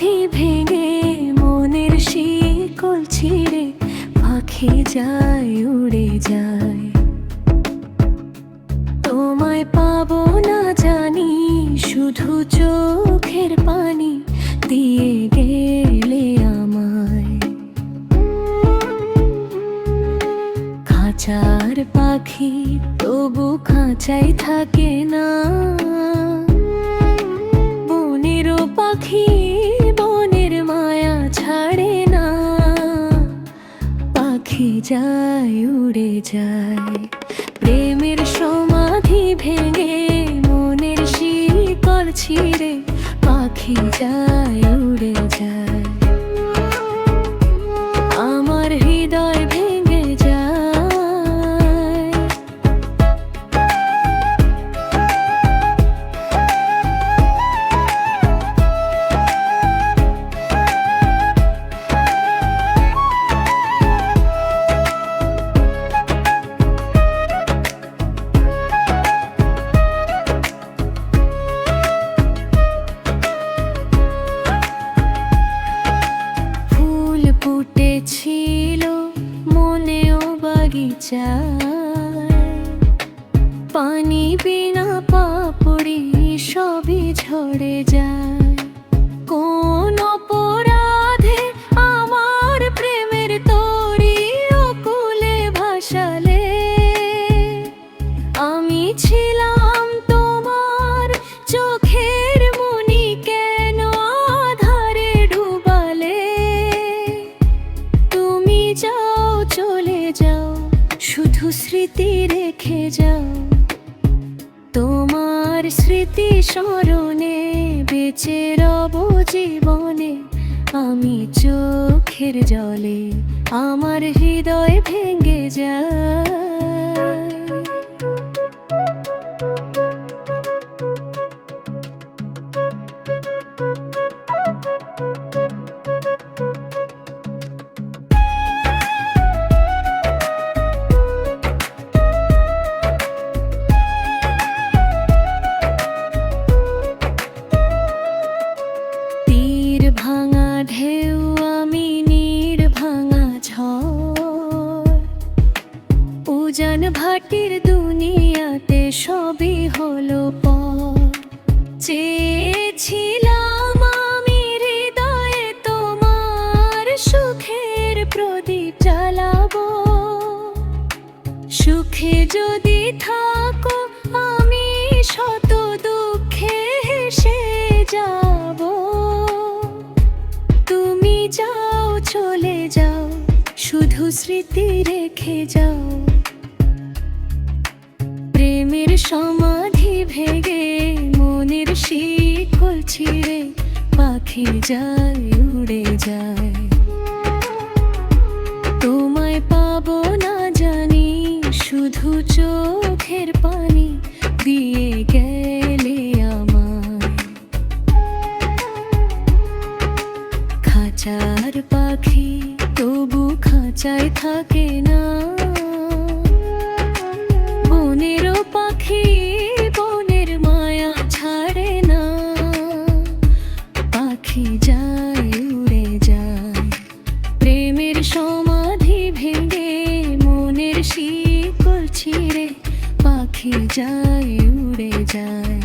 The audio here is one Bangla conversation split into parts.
সমাধি ভেঙে মনের শিকল ছিঁড়ে পাখি যায় উড়ে যায়। তোমায় পাবো না জানি, শুধু চোখের পানি দিয়ে গেলে আমায়। খাঁচার পাখি তবু খাঁচাই থাকে না, বনেরও পাখি বনের মায়া ছাড়ে না। পাখি যায় উড়ে যায়, প্রেমের সমাধি ভেঙে মনের শিকল ছিঁড়ে পাখি যায় উড়ে যায়। আমার হৃদয় ভেঙে যায়। ফুটেছিল মনেও বাগিচায়, পানি বিনা পাপড়ি সবই ঝরে যায়। কোন অপরাধে আমার প্রেমের তরি অকুলে ভাসালে, আমি ছিলাম তোমার চোখের মনি, কেন আধারে ডুবালে। তুমি যাও চলে যাও, শুধু স্মৃতি রেখে যাও। তোমার স্মৃতি স্মরণে বেঁচে রব জীবনে আমি চোখের জলে। আমার হৃদয় ভেঙে যায়। ভাঙা ঢেউ আমি নীড় ভাঙা ঝড়, উজান ভাটির দুনিয়াতে সবই হলো পর। চেয়েছিলাম আমি হৃদয়ে তোমার সুখের প্রদীপ জ্বালাবো, সুখে যদি থাকো আমি শত দুঃখে হেসে যাব। তুমি যাও চলে যাও, শুধু স্মৃতি রেখে যাও। প্রেমের সমাধি ভেঙে মনের শিকল ছিঁড়ে পাখি যায় উড়ে যায়। তোমায় পাবো না জানি, শুধু চোখের পানি দিয়ে গেলে আমায়। খাঁচার পাখি তবু খাঁচায় থাকে না, বনেরও পাখি বনের মায়া ছাড়ে না। পাখি যায় উড়ে যায়, প্রেমের সমাধি ভেঙে মনের শিকল ছিঁড়ে পাখি যায় উড়ে যায়।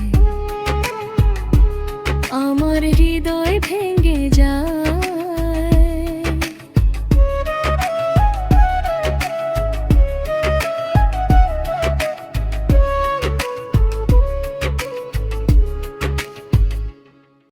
আমার হৃদয় ভেঙে